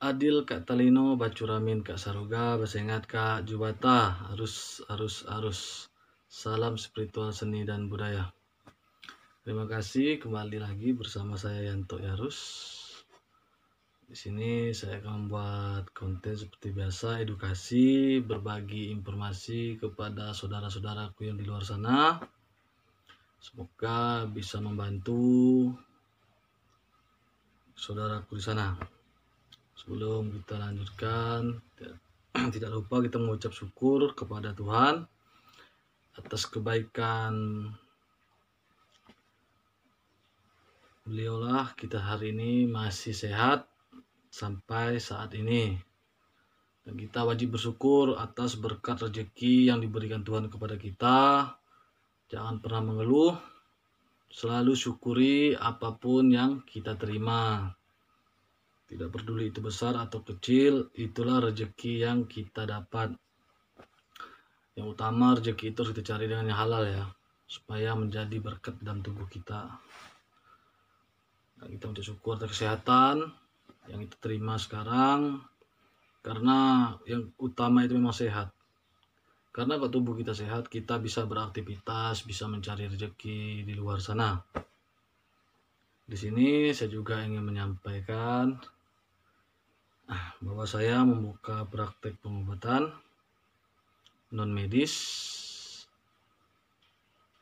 Adil Kak Talino, Bacuramin Kak Saruga, Basengat Kak Jubata, arus. Salam spiritual seni dan budaya. Terima kasih kembali lagi bersama saya Yanto Yarus. Di sini saya akan membuat konten seperti biasa, edukasi, berbagi informasi kepada saudara-saudaraku yang di luar sana. Semoga bisa membantu saudaraku di sana. Sebelum kita lanjutkan, tidak lupa kita mengucap syukur kepada Tuhan atas kebaikan beliaulah kita hari ini masih sehat sampai saat ini. Dan kita wajib bersyukur atas berkat rezeki yang diberikan Tuhan kepada kita. Jangan pernah mengeluh, selalu syukuri apapun yang kita terima. Tidak peduli itu besar atau kecil, itulah rezeki yang kita dapat. Yang utama rezeki itu harus kita cari dengan yang halal ya, supaya menjadi berkat dalam tubuh kita. Nah, kita untuk syukur atas kesehatan yang kita terima sekarang, karena yang utama itu memang sehat. Karena kalau tubuh kita sehat, kita bisa beraktivitas, bisa mencari rezeki di luar sana. Di sini saya juga ingin menyampaikan bahwa saya membuka praktek pengobatan non medis,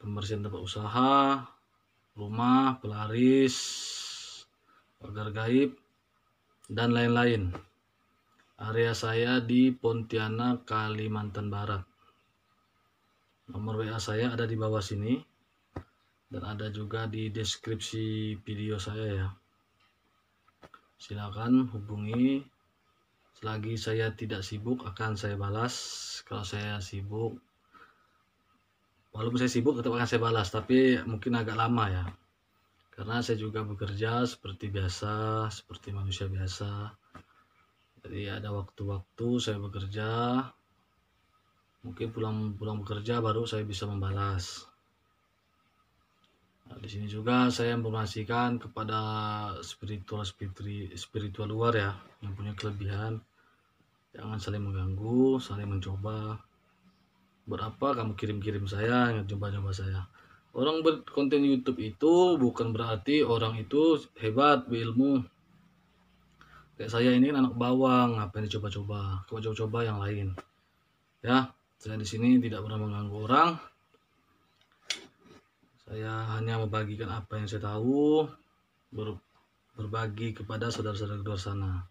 pembersihan tempat usaha, rumah, pelaris, pagar gaib, dan lain-lain. Area saya di Pontianak, Kalimantan Barat. Nomor WA saya ada di bawah sini dan ada juga di deskripsi video saya ya. Silakan hubungi. Selagi saya tidak sibuk akan saya balas. Kalau saya sibuk, walaupun saya sibuk tetap akan saya balas, tapi mungkin agak lama ya. Karena saya juga bekerja seperti biasa, seperti manusia biasa. Jadi ada waktu-waktu saya bekerja, mungkin pulang bekerja baru saya bisa membalas. Nah, di sini juga saya informasikan kepada spiritual luar ya, yang punya kelebihan. Jangan saling mengganggu, saling mencoba. Berapa kamu kirim saya, coba saya. Orang berkonten YouTube itu bukan berarti orang itu hebat berilmu. Kayak saya ini anak bawang, ngapain dicoba-coba? Coba-coba yang lain. Ya, saya di sini tidak pernah mengganggu orang. Saya hanya membagikan apa yang saya tahu, berbagi kepada saudara-saudara di luar sana.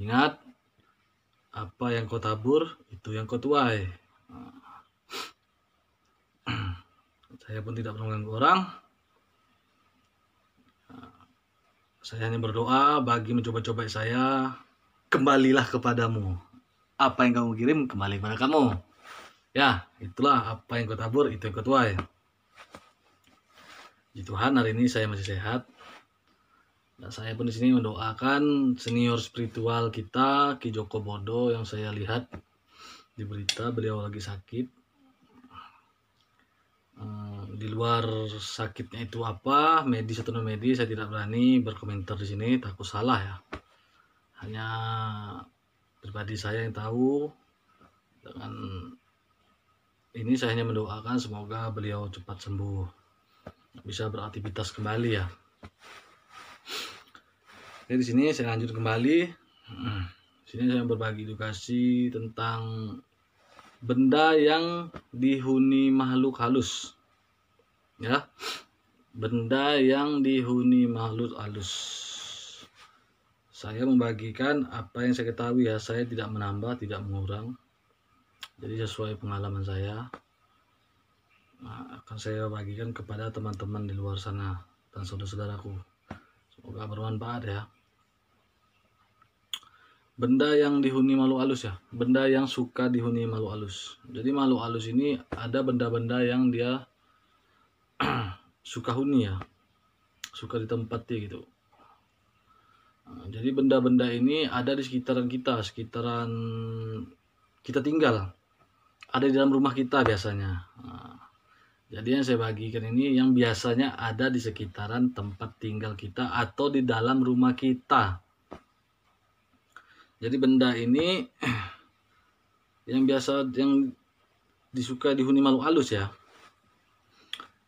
Ingat, apa yang kau tabur, itu yang kau tuai. Saya pun tidak pernah mengganggu orang. Saya hanya berdoa bagi mencoba-coba saya, kembalilah kepadamu. Apa yang kamu kirim, kembali kepada kamu. Ya, itulah apa yang kau tabur, itu yang kau tuai. Puji Tuhan, hari ini saya masih sehat. Dan saya pun di sini mendoakan senior spiritual kita, Ki Joko Bodo, yang saya lihat di berita beliau lagi sakit. Di luar sakitnya itu apa, medis atau non medis, saya tidak berani berkomentar di sini, takut salah ya. Hanya pribadi saya yang tahu. Dengan ini saya hanya mendoakan semoga beliau cepat sembuh, bisa beraktivitas kembali ya. Oke, di sini saya lanjut kembali. Di sini saya berbagi edukasi tentang benda yang dihuni makhluk halus. ya. Benda yang dihuni makhluk halus. Saya membagikan apa yang saya ketahui ya, saya tidak menambah, tidak mengurang. Jadi sesuai pengalaman saya, akan saya bagikan kepada teman-teman di luar sana dan saudara-saudaraku. Semoga bermanfaat ya. Benda yang dihuni makhluk halus ya, benda yang suka dihuni makhluk halus. Jadi makhluk halus ini ada benda-benda yang dia suka huni ya, suka ditempati gitu. Jadi benda-benda ini ada di sekitaran kita tinggal, ada di dalam rumah kita biasanya. Jadi yang saya bagikan ini yang biasanya ada di sekitaran tempat tinggal kita atau di dalam rumah kita. Jadi benda ini yang disuka dihuni makhluk halus ya.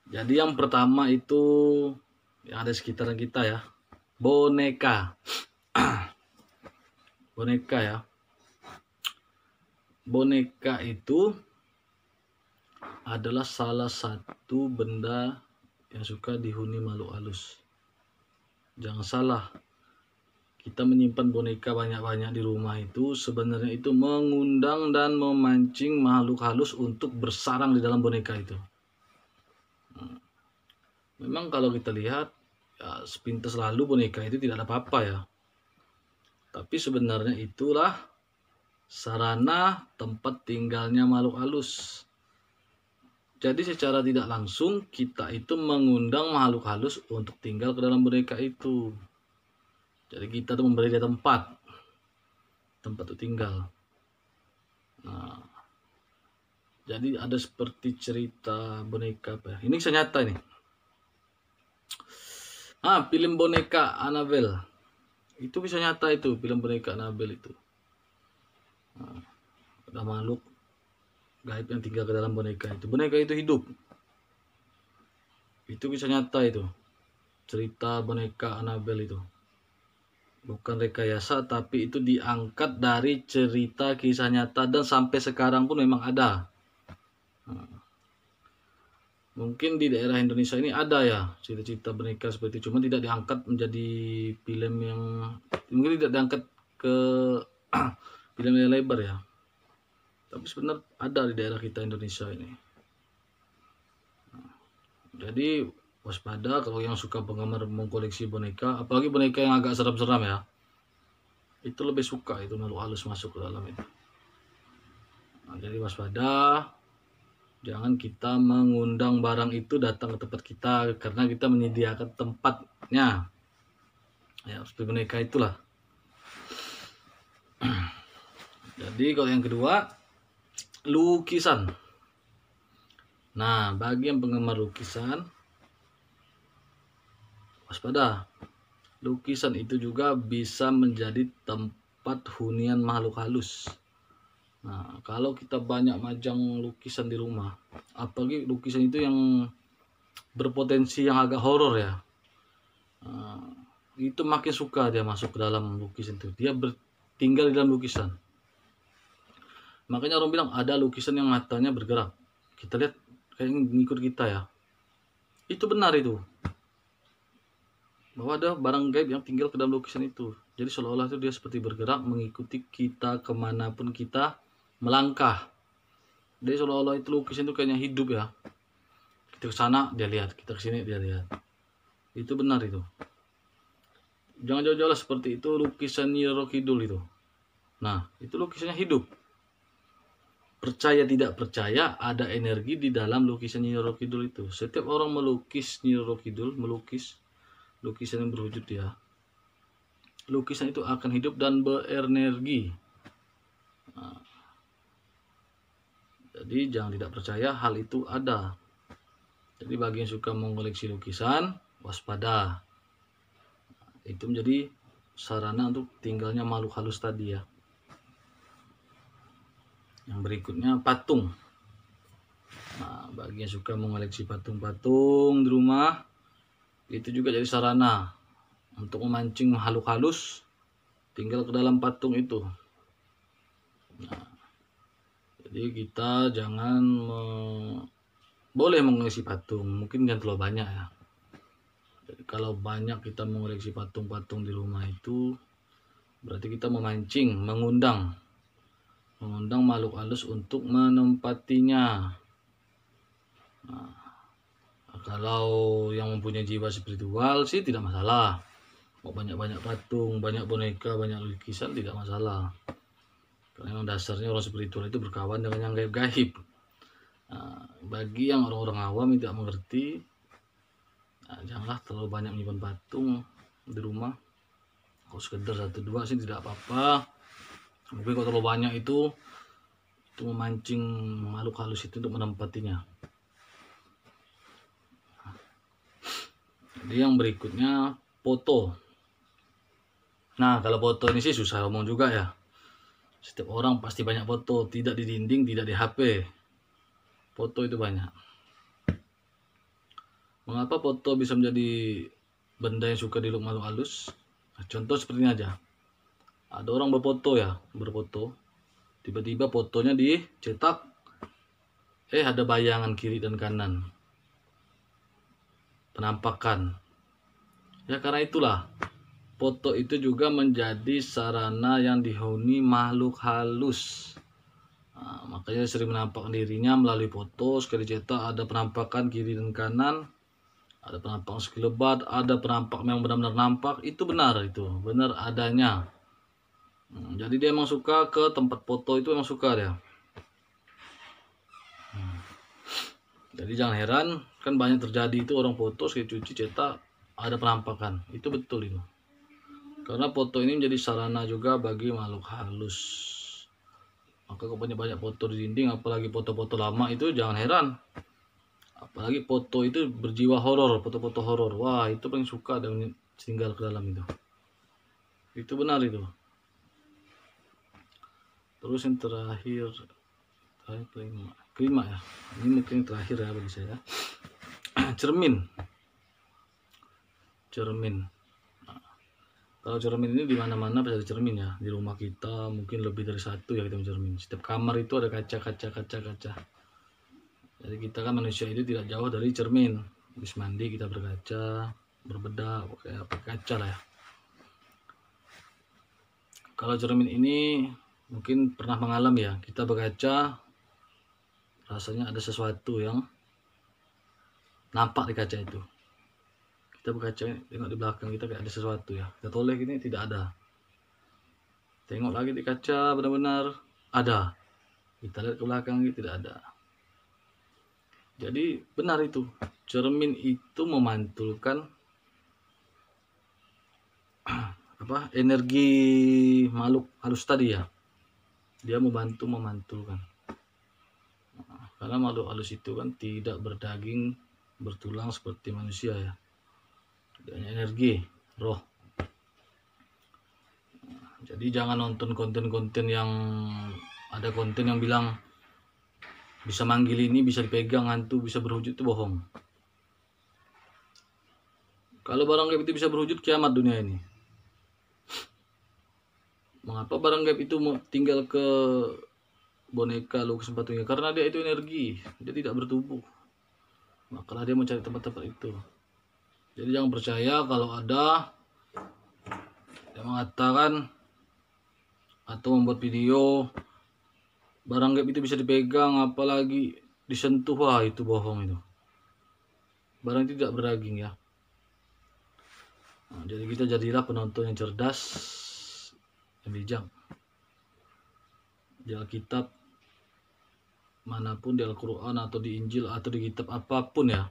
Jadi yang pertama itu yang ada di sekitaran kita ya, boneka. Boneka ya. Boneka itu adalah salah satu benda yang suka dihuni makhluk halus. Jangan salah, kita menyimpan boneka banyak-banyak di rumah itu sebenarnya itu mengundang dan memancing makhluk halus untuk bersarang di dalam boneka itu. Memang kalau kita lihat ya, sepintas lalu boneka itu tidak ada apa-apa ya. Tapi sebenarnya itulah sarana tempat tinggalnya makhluk halus. Jadi secara tidak langsung kita itu mengundang makhluk halus untuk tinggal ke dalam boneka itu. Jadi kita tuh memberi dia tempat untuk tinggal. Nah, jadi ada seperti cerita boneka apa ya? Ini kisah nyata ini. Film boneka Annabelle. Itu bisa nyata itu, film boneka Annabelle itu. Ada makhluk gaib yang tinggal ke dalam boneka itu. Boneka itu hidup. Itu bisa nyata itu. Cerita boneka Annabelle itu. Bukan rekayasa, tapi itu diangkat dari cerita kisah nyata dan sampai sekarang pun memang ada. Mungkin di daerah Indonesia ini ada ya cerita-cerita boneka seperti itu, cuma tidak diangkat menjadi film yang mungkin tidak diangkat ke film yang lebar ya. Tapi sebenarnya ada di daerah kita Indonesia ini. Jadi waspada kalau yang suka penggemar mengkoleksi boneka, apalagi boneka yang agak seram-seram ya. Itu lebih suka itu makhluk halus masuk ke dalam itu. Jadi waspada, jangan kita mengundang barang itu datang ke tempat kita karena kita menyediakan tempatnya. Ya, seperti boneka itulah. Jadi kalau yang kedua, lukisan. Nah, bagi yang penggemar lukisan, waspada. Lukisan itu juga bisa menjadi tempat hunian makhluk halus. Nah, kalau kita banyak majang lukisan di rumah, apalagi lukisan itu yang berpotensi yang agak horor ya, itu makin suka dia masuk ke dalam lukisan itu. Dia tinggal di dalam lukisan. Makanya orang bilang ada lukisan yang matanya bergerak. Kita lihat kayak ngikut kita ya. Itu benar itu. Bahwa ada barang gaib yang tinggal ke dalam lukisan itu. Jadi seolah-olah itu dia seperti bergerak mengikuti kita kemanapun kita melangkah. Jadi seolah-olah itu lukisan itu kayaknya hidup ya. Kita ke sana dia lihat, kita ke sini dia lihat. Itu benar itu. Jangan jauh-jauh lah seperti itu lukisan Nyi Roro Kidul itu. Nah, itu lukisannya hidup. Percaya tidak percaya ada energi di dalam lukisan Nyi Roro Kidul itu. Setiap orang melukis Nyi Roro Kidul, melukis lukisan yang berwujud dia, lukisan itu akan hidup dan berenergi. Nah, jadi jangan tidak percaya hal itu ada. Jadi bagi yang suka mengoleksi lukisan, waspada. Itu menjadi sarana untuk tinggalnya makhluk halus tadi ya. Yang berikutnya patung. Nah, bagi yang suka mengoleksi patung-patung di rumah, itu juga jadi sarana untuk memancing makhluk halus tinggal ke dalam patung itu. Nah, jadi kita jangan boleh mengoleksi patung, mungkin jangan terlalu banyak ya. Jadi kalau banyak kita mengoleksi patung-patung di rumah itu, berarti kita memancing, mengundang makhluk halus untuk menempatinya. Nah, kalau yang mempunyai jiwa spiritual sih tidak masalah. Mau banyak-banyak patung, banyak boneka, banyak lukisan tidak masalah. Karena memang dasarnya orang spiritual itu berkawan dengan yang gaib-gaib. Nah, bagi yang orang-orang awam yang tidak mengerti, nah, janganlah terlalu banyak menyimpan patung di rumah. Kalau sekedar 1-2 sih tidak apa-apa. Mungkin kalau terlalu banyak itu memancing makhluk halus itu untuk menempatinya. Jadi yang berikutnya foto. Nah, kalau foto ini sih susah ngomong juga ya. Setiap orang pasti banyak foto, tidak di dinding, tidak di HP. Foto itu banyak. Mengapa foto bisa menjadi benda yang suka diluk makhluk halus? Nah, contoh seperti ini aja. Ada orang berfoto. Tiba-tiba fotonya dicetak, ada bayangan kiri dan kanan. Penampakan. Ya karena itulah, foto itu juga menjadi sarana yang dihuni makhluk halus. Nah, makanya sering menampakkan dirinya melalui foto. Sekali cetak ada penampakan kiri dan kanan, ada penampakan sekelebat, ada penampakan yang benar-benar nampak. Itu benar adanya. Jadi dia emang suka ke tempat foto itu, emang suka dia. Jadi jangan heran, kan banyak terjadi itu orang foto sekali cuci cetak ada penampakan. Itu betul itu. Karena foto ini menjadi sarana juga bagi makhluk halus. Maka kalau banyak foto di dinding, apalagi foto-foto lama itu jangan heran. Apalagi foto itu berjiwa horor, foto-foto horor. Wah, itu paling suka dan tinggal ke dalam itu. Itu benar itu. Terus yang terakhir kelima ya. Ini mungkin yang terakhir ya bagi saya. Cermin. Nah, kalau cermin ini di mana-mana bisa ada cermin ya. Di rumah kita mungkin lebih dari satu ya kita cermin. Setiap kamar itu ada kaca. Jadi kita kan manusia itu tidak jauh dari cermin. Habis mandi kita berkaca, berbedak, pakai kaca lah ya. Kalau cermin ini mungkin pernah mengalami ya, kita berkaca rasanya ada sesuatu yang nampak di kaca itu. Kita berkaca, tengok di belakang kita kayak ada sesuatu ya. Kita toleh gini tidak ada. Tengok lagi di kaca benar-benar ada. Kita lihat ke belakang tidak ada. Jadi benar itu, cermin itu memantulkan energi makhluk halus tadi ya. Dia memantulkan. Karena makhluk halus itu kan tidak berdaging, bertulang seperti manusia ya. Dia energi, roh. Jadi jangan nonton konten-konten yang ada konten yang bilang bisa manggil ini, bisa dipegang hantu, bisa berwujud, itu bohong. Kalau barang gaib itu bisa berwujud, kiamat dunia ini. Mengapa barang gaib itu tinggal ke boneka, lukisan patungnya? Karena dia itu energi, dia tidak bertubuh. Maka dia mencari tempat-tempat itu. Jadi jangan percaya kalau ada yang mengatakan atau membuat video barang gaib itu bisa dipegang, apalagi disentuh. Wah, itu bohong itu. Barang itu tidak berdaging ya. Nah, jadi kita jadilah penonton yang cerdas, yang bijak. Di Alkitab manapun, di Al-Quran atau di Injil atau di kitab apapun ya,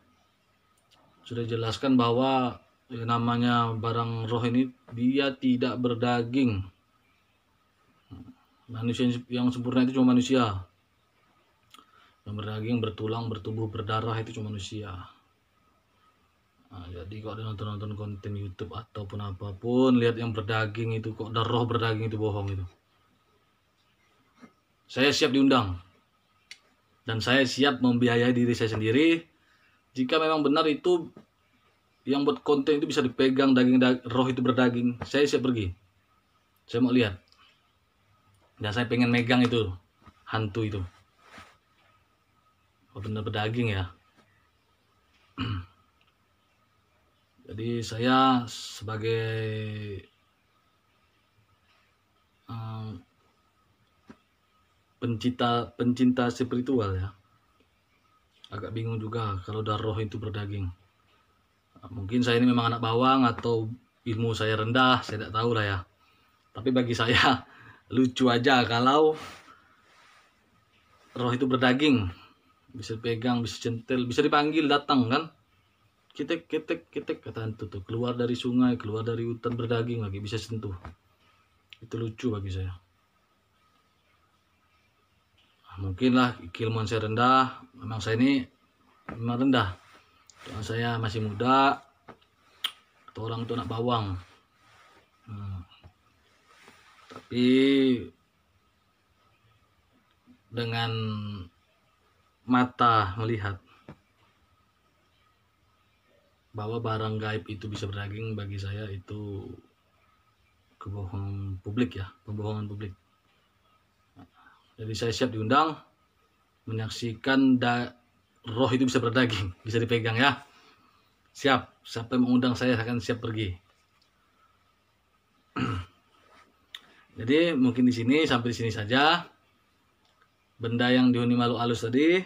sudah dijelaskan bahwa yang namanya barang roh ini dia tidak berdaging. Manusia yang sempurna itu cuma manusia. Yang berdaging, bertulang, bertubuh, berdarah itu cuma manusia. Nah, jadi kalau ada nonton konten YouTube ataupun apapun, lihat yang berdaging itu kok ada roh berdaging, itu bohong itu. Saya siap diundang. Dan saya siap membiayai diri saya sendiri. Jika memang benar itu yang buat konten itu bisa dipegang roh itu berdaging, saya siap pergi. Saya mau lihat. Dan saya pengen megang itu hantu itu. Oh, benar berdaging ya. Jadi saya sebagai pencinta spiritual ya, agak bingung juga kalau udah roh itu berdaging. Mungkin saya ini memang anak bawang atau ilmu saya rendah, saya tidak tahu lah ya. Tapi bagi saya lucu aja kalau roh itu berdaging, bisa pegang, bisa centil, bisa dipanggil datang kan. Kitek kitek kitek kata itu tuh, keluar dari sungai, keluar dari hutan berdaging lagi bisa sentuh. Itu lucu bagi saya. Mungkin lah keilmuan saya rendah, memang saya ini memang rendah. Soalnya saya masih muda, atau orang itu anak bawang. Tapi dengan mata melihat bahwa barang gaib itu bisa berdaging, bagi saya itu kebohongan publik ya, pembohongan publik. Jadi saya siap diundang menyaksikan roh itu bisa berdaging, bisa dipegang ya. Siap, siapa yang mengundang saya akan siap pergi. Jadi mungkin di sini sampai di sini saja. Benda yang dihuni makhluk halus tadi,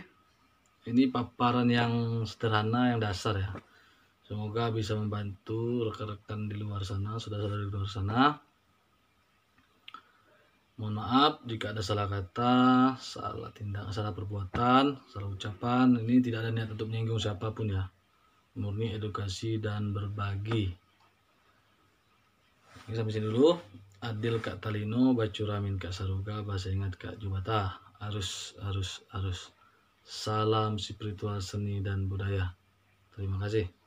ini paparan yang sederhana, yang dasar ya. Semoga bisa membantu rekan-rekan di luar sana, saudara-saudara di luar sana. Mohon maaf jika ada salah kata, salah tindak, salah perbuatan, salah ucapan. Ini tidak ada niat untuk menyinggung siapapun ya. Murni edukasi dan berbagi. Oke, sampai sini dulu. Adil Kak Talino, Bacuramin Kak Saruga, bahasa ingat Kak Jubata. Arus. Salam spiritual seni dan budaya. Terima kasih.